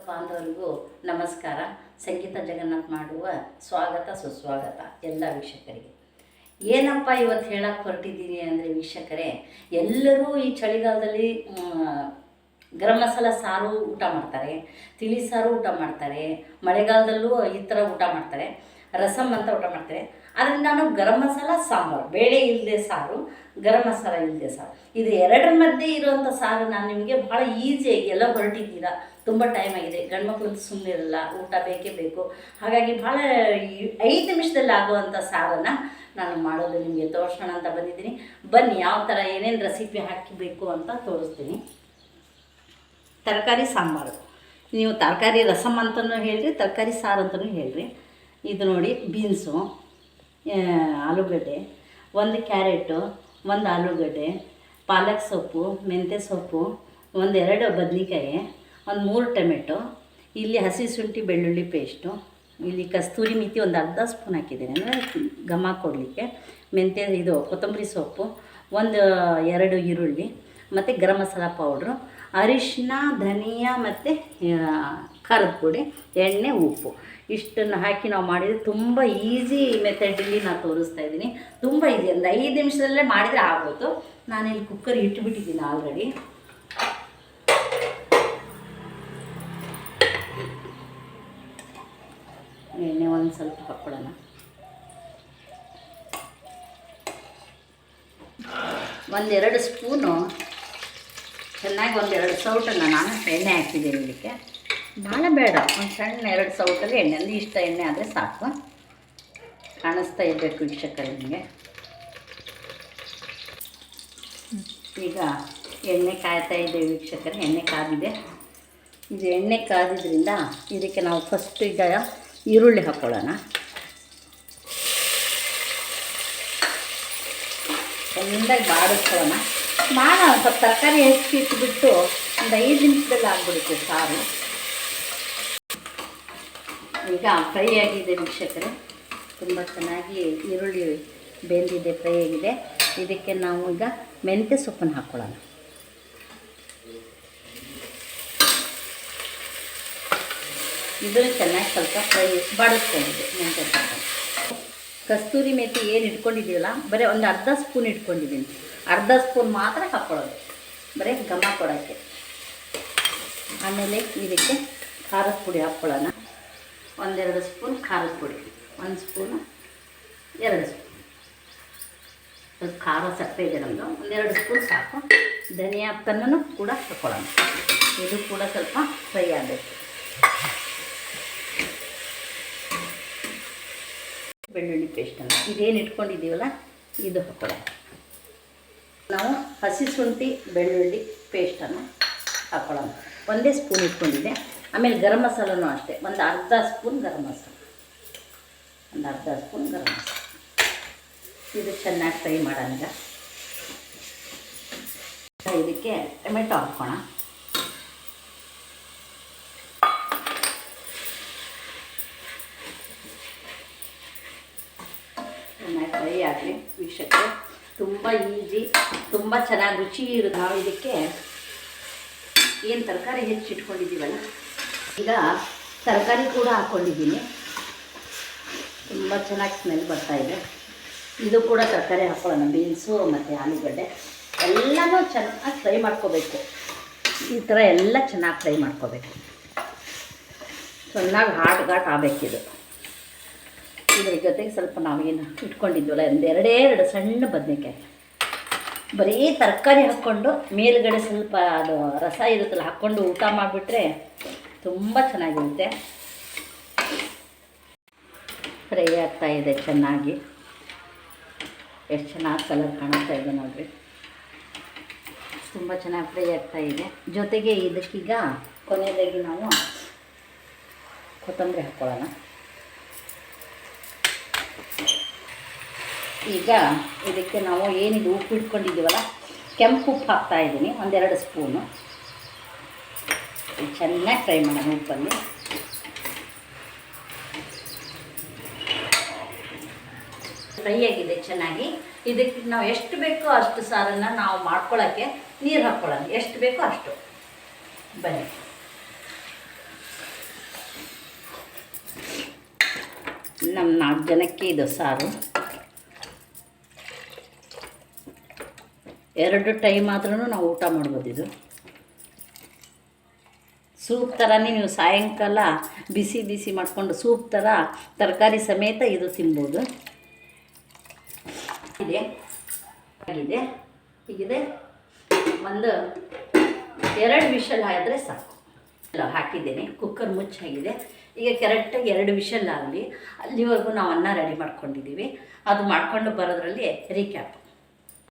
ಬಾಂಧವರಿಗೂ ನಮಸ್ಕಾರ. ಸಂಗೀತ ಜಗನ್ನಾಥ್ ಮಾಡುವ ಸ್ವಾಗತ ಸುಸ್ವಾಗತ ಎಲ್ಲ ವೀಕ್ಷಕರಿಗೆ. ಏನಪ್ಪ ಇವತ್ತು ಹೇಳಕ್ಕೆ ಹೊರಟಿದ್ದೀನಿ ಅಂದರೆ ವೀಕ್ಷಕರೇ, ಎಲ್ಲರೂ ಈ ಚಳಿಗಾಲದಲ್ಲಿ ಗರಂ ಮಸಾಲ ಸಾರು ಊಟ ಮಾಡ್ತಾರೆ, ತಿಳಿ ಸಾರು ಊಟ ಮಾಡ್ತಾರೆ, ಮಳೆಗಾಲದಲ್ಲೂ ಈ ಥರ ಊಟ ಮಾಡ್ತಾರೆ, ರಸಮ್ ಅಂತ ಊಟ ಮಾಡ್ತಾರೆ. ಆದರೆ ನಾನು ಗರಂ ಮಸಾಲ ಸಾಂಬಾರು, ಬೇಳೆ ಇಲ್ಲದೆ ಸಾರು, ಗರಂ ಮಸಾಲ ಇಲ್ಲದೆ ಸಾರು, ಇದು ಎರಡರ ಮಧ್ಯೆ ಇರುವಂಥ ಸಾರು ನಾನು ನಿಮಗೆ ಭಾಳ ಈಸಿಯಾಗಿ ಎಲ್ಲ ಹೊರಟಿದ್ದೀರಾ. ತುಂಬ ಟೈಮ್ ಆಗಿದೆ, ಗಂಡು ಮಕ್ಕಳಂತೂ ಸುಮ್ಮನೆ ಇರಲ್ಲ, ಊಟ ಬೇಕೇ ಬೇಕು. ಹಾಗಾಗಿ ಭಾಳ 5 ನಿಮಿಷದಲ್ಲಿ ಆಗುವಂಥ ಸಾರನ್ನು ನಾನು ಮಾಡೋದು ನಿಮಗೆ ತೋರಿಸೋಣ ಅಂತ ಬಂದಿದ್ದೀನಿ. ಬನ್ನಿ, ಯಾವ ಥರ ಏನೇನು ರೆಸಿಪಿ ಹಾಕಬೇಕು ಅಂತ ತೋರಿಸ್ತೀನಿ. ತರಕಾರಿ ಸಾಂಬಾರು, ನೀವು ತರಕಾರಿ ರಸಮ್ ಅಂತಲೂ ಹೇಳ್ರಿ, ತರಕಾರಿ ಸಾರು ಅಂತಲೂ ಹೇಳ್ರಿ. ಇದು ನೋಡಿ, ಬೀನ್ಸು, ಆಲೂಗಡ್ಡೆ, 1 ಕ್ಯಾರೆಟು, 1 ಆಲೂಗಡ್ಡೆ, ಪಾಲಕ್ ಸೊಪ್ಪು, ಮೆಂತ್ಯ ಸೊಪ್ಪು, 1-2 ಬದನೆಕಾಯಿ, 3 ಟೊಮೆಟೊ, ಇಲ್ಲಿ ಹಸಿ ಶುಂಠಿ ಬೆಳ್ಳುಳ್ಳಿ ಪೇಸ್ಟು, ಇಲ್ಲಿ ಕಸ್ತೂರಿ ಮೆಥಿ ಅರ್ಧ ಸ್ಪೂನ್ ಹಾಕಿದ್ದೀನಿ ಅಂದರೆ ಘಮ ಕೊಡಲಿಕ್ಕೆ, ಕೊತ್ತಂಬರಿ ಸೊಪ್ಪು, 1-2 ಈರುಳ್ಳಿ, ಮತ್ತು ಗರಂ ಮಸಾಲ ಪೌಡ್ರು, ಅರಿಶಿನ, ಧನಿಯಾ ಮತ್ತು ಖಾರದ ಪುಡಿ, ಎಣ್ಣೆ, ಉಪ್ಪು, ಇಷ್ಟನ್ನು ಹಾಕಿ ನಾವು ಮಾಡಿದರೆ ತುಂಬ ಈಸಿ ಮೆಥಡಲ್ಲಿ ನಾನು ತೋರಿಸ್ತಾ ಇದ್ದೀನಿ. ತುಂಬ ಈಸಿ, ಒಂದು 5 ನಿಮಿಷದಲ್ಲೇ ಮಾಡಿದರೆ ಆಗೋದು. ನಾನಿಲ್ಲಿ ಕುಕ್ಕರ್ ಇಟ್ಟುಬಿಟ್ಟಿದ್ದೀನಿ ಆಲ್ರೆಡಿ. ಎಣ್ಣೆ ಒಂದು ಸ್ವಲ್ಪ ಹಾಕ್ಕೊಳ್ಳೋಣ. ಒಂದೆರಡು ಸ್ಪೂನು ಚೆನ್ನಾಗಿ 1-2 ಸೌಟನ್ನು ನಾನು ಎಣ್ಣೆ ಹಾಕಿದ್ದೀನಿ. ಇದಕ್ಕೆ ಭಾಳ ಬೇಡ, ಒಂದು ಸಣ್ಣ 2 ಸೌಟಲ್ಲಿ ಎಣ್ಣೆ, ಅಂದರೆ ಇಷ್ಟ ಎಣ್ಣೆ ಆದರೆ ಸಾಕು. ಕಾಣಿಸ್ತಾ ಇರಬೇಕು ವೀಕ್ಷಕರೇ ನಿಮಗೆ. ಈಗ ಎಣ್ಣೆ ಕಾಯ್ತಾ ಇದ್ದೇವೆ ವೀಕ್ಷಕರೇ, ಎಣ್ಣೆ ಕಾದಿದೆ. ಇದು ಎಣ್ಣೆ ಕಾದಿದ್ರಿಂದ ಇದಕ್ಕೆ ನಾವು ಫಸ್ಟ್ ಈಗ ಈರುಳ್ಳಿ ಹಾಕ್ಕೊಳ್ಳೋಣ. ಚೆಂದಾಗಿ ಬಾಡಿಸ್ಕೊಳ್ಳೋಣ. ಸ್ವಲ್ಪ ತರಕಾರಿ ಹೆಚ್ಚಿ ಇಟ್ಬಿಟ್ಟು ಒಂದು 5 ನಿಮಿಷದಲ್ಲಿ ಆಗಿಬಿಡುತ್ತೆ ಸಾರು. ಈಗ ಫ್ರೈ ಆಗಿದೆ ವೀಕ್ಷಕರೇ, ತುಂಬ ಚೆನ್ನಾಗಿ ಈರುಳ್ಳಿ ಬೆಂದಿದೆ, ಫ್ರೈ ಆಗಿದೆ. ಇದಕ್ಕೆ ನಾವು ಈಗ ಮೆಂತ್ಯ ಸೊಪ್ಪನ್ನು ಹಾಕ್ಕೊಳ್ಳೋಣ. ಇದನ್ನು ಚೆನ್ನಾಗಿ ಸ್ವಲ್ಪ ಫ್ರೈ ಬಾಡಿಸ್ಕೊಂಡಿದೆ. ಮೆಂತ್ಯ ಸೊಪ್ಪು, ಕಸ್ತೂರಿ ಮೆಥಿ ಏನು ಇಟ್ಕೊಂಡಿದ್ದೀವಲ್ಲ, ಬರೀ ಒಂದು ಅರ್ಧ ಸ್ಪೂನ್ ಇಟ್ಕೊಂಡಿದ್ದೀನಿ. ಅರ್ಧ ಸ್ಪೂನ್ ಮಾತ್ರ ಹಾಕ್ಕೊಳ್ಳೋದು, ಬರೀ ಘಮ ಕೊಡೋಕ್ಕೆ. ಆಮೇಲೆ ಇದಕ್ಕೆ ಖಾರದ ಪುಡಿ ಹಾಕ್ಕೊಳ್ಳೋಣ. 1-2 ಸ್ಪೂನ್ ಖಾರದ ಪುಡಿ, 1 ಸ್ಪೂನು, 2 ಸ್ಪೂನ್. ಸ್ವಲ್ಪ ಖಾರ ಸಪ್ಪೆ ಇದೆ ನಮ್ಮದು, 1-2 ಸ್ಪೂನ್ ಸಾಕು. ಧನಿಯಾ ಪತ್ತನ್ನು ಕೂಡ ಹಾಕ್ಕೊಳ್ಳೋಣ. ಇದು ಕೂಡ ಸ್ವಲ್ಪ ಫ್ರೈ ಆಗಬೇಕು. ಬೆಳ್ಳುಳ್ಳಿ ಪೇಸ್ಟನ್ನು ಇದೇನು ಇಟ್ಕೊಂಡಿದ್ದೀವಲ್ಲ ಇದು ಹಾಕ್ಕೊಳ್ಳೋಣ. ನಾವು ಹಸಿ ಶುಂಠಿ ಬೆಳ್ಳುಳ್ಳಿ ಪೇಸ್ಟನ್ನು ಹಾಕ್ಕೊಳ್ಳೋಣ. 1 ಸ್ಪೂನ್ ಇಟ್ಕೊಂಡಿದ್ದೆ. ಆಮೇಲೆ ಗರಂ ಮಸಾಲನೂ ಅಷ್ಟೇ, ಒಂದು ಅರ್ಧ ಸ್ಪೂನ್ ಗರಂ ಮಸಾಲ, ಇದು ಚೆನ್ನಾಗಿ ಫ್ರೈ ಮಾಡೋಣ. ಇದಕ್ಕೆ ಟೊಮೆಟೊ ಹಾಕೋಣ. ಚೆನ್ನಾಗಿ ಫ್ರೈ ಆಗಲಿ ವೀಕ್ಷಕರೇ. ತುಂಬ ಈಸಿ, ತುಂಬ ಚೆನ್ನಾಗಿ ರುಚಿ ಇರೋದು. ನಾವು ಇದಕ್ಕೆ ಏನು ತರಕಾರಿ ಹೆಚ್ಚಿಟ್ಕೊಂಡಿದ್ದೀವಲ್ಲ, ಈಗ ತರಕಾರಿ ಕೂಡ ಹಾಕ್ಕೊಂಡಿದ್ದೀನಿ. ತುಂಬ ಚೆನ್ನಾಗಿ ಸ್ಮೆಲ್ ಬರ್ತಾಯಿದೆ. ಇದು ಕೂಡ ತರಕಾರಿ ಹಾಕ್ಕೊಳ್ಳೋಣ. ಬೀನ್ಸು ಮತ್ತು ಆಲೂಗಡ್ಡೆ ಎಲ್ಲನೂ ಚೆನ್ನಾಗಿ ಫ್ರೈ ಮಾಡ್ಕೋಬೇಕು. ಈ ಥರ ಎಲ್ಲ ಚೆನ್ನಾಗಿ ಫ್ರೈ ಮಾಡ್ಕೋಬೇಕು. ಚೆನ್ನಾಗಿ ಘಾಟ್ ಆಗಬೇಕಿದು. ಇದ್ರ ಜೊತೆಗೆ ಸ್ವಲ್ಪ ನಾವೇನು ಇಟ್ಕೊಂಡಿದ್ವಲ್ಲ, 2 ಸಣ್ಣ ಬದನೆಕಾಯಿ, ಬರೀ ತರಕಾರಿ ಹಾಕ್ಕೊಂಡು ಮೇಲುಗಡೆ ಸ್ವಲ್ಪ ಅದು ರಸ ಇರುತ್ತಲ್ಲ ಹಾಕ್ಕೊಂಡು ಊಟ ಮಾಡಿಬಿಟ್ರೆ ತುಂಬ ಚೆನ್ನಾಗಿರುತ್ತೆ. ಫ್ರೈ ಆಗ್ತಾಯಿದೆ ಚೆನ್ನಾಗಿ. ಎಷ್ಟು ಚೆನ್ನಾಗಿ ಕಲರ್ ಕಾಣಿಸ್ತಾ ಇದೆ ನೋಡಿರಿ, ತುಂಬ ಚೆನ್ನಾಗಿ ಫ್ರೈ ಆಗ್ತಾಯಿದೆ. ಜೊತೆಗೆ ಇದಕ್ಕೀಗ ಕೊನೆಯದಾಗಿ ನಾವು ಕೊತ್ತಂಬರಿ ಹಾಕ್ಕೊಳ್ಳೋಣ. ಈಗ ಇದಕ್ಕೆ ನಾವು ಏನಿದು ಉಪ್ಪು ಇಟ್ಕೊಂಡಿದ್ದೀವಲ್ಲ, ಕೆಂಪು ಉಪ್ಪು ಹಾಕ್ತಾಯಿದ್ದೀನಿ, 1-2 ಸ್ಪೂನು. ಚೆನ್ನಾಗಿ ಫ್ರೈ ಮಾಡೋಣ ಉಪ್ಪಲ್ಲಿ. ಫ್ರೈ ಆಗಿದೆ ಚೆನ್ನಾಗಿ. ಇದಕ್ಕೆ ನಾವು ಎಷ್ಟು ಬೇಕೋ ಅಷ್ಟು ಸಾರನ್ನು ನಾವು ಮಾಡ್ಕೊಳ್ಳೋಕ್ಕೆ ನೀರು ಹಾಕ್ಕೊಳ್ಳೋಣ. ಎಷ್ಟು ಬೇಕೋ ಅಷ್ಟು. ಬನ್ನಿ ನಮ್ಮ 4 ಜನಕ್ಕೆ ಇದು ಸಾರು. 2 ಟೈಮ್ ಆದ್ರೂ ನಾವು ಊಟ ಮಾಡ್ಬೋದು. ಇದು ಸೂಪ್ ಥರನೇ ನೀವು ಸಾಯಂಕಾಲ ಬಿಸಿ ಬಿಸಿ ಮಾಡಿಕೊಂಡು ಸೂಪ್ ಥರ ತರಕಾರಿ ಸಮೇತ ಇದು ತಿನ್ಬೋದು. ಆಗಿದೆ ಹೀಗಿದೆ. ಒಂದು 2 ವಿಷಲ್ ಆದರೆ ಸಾಕು. ಹಾಕಿದ್ದೇನೆ, ಕುಕ್ಕರ್ ಮುಚ್ಚಾಗಿದೆ. ಈಗ ಕರೆಕ್ಟಾಗಿ 2 ವಿಷಲ್ ಆಗಲಿ, ಅಲ್ಲಿವರೆಗೂ ನಾವು ಅನ್ನ ರೆಡಿ ಮಾಡ್ಕೊಂಡಿದ್ದೀವಿ. ಅದು ಮಾಡ್ಕೊಂಡು ಬರೋದ್ರಲ್ಲಿ ರೀಕ್ಯಾಪ್.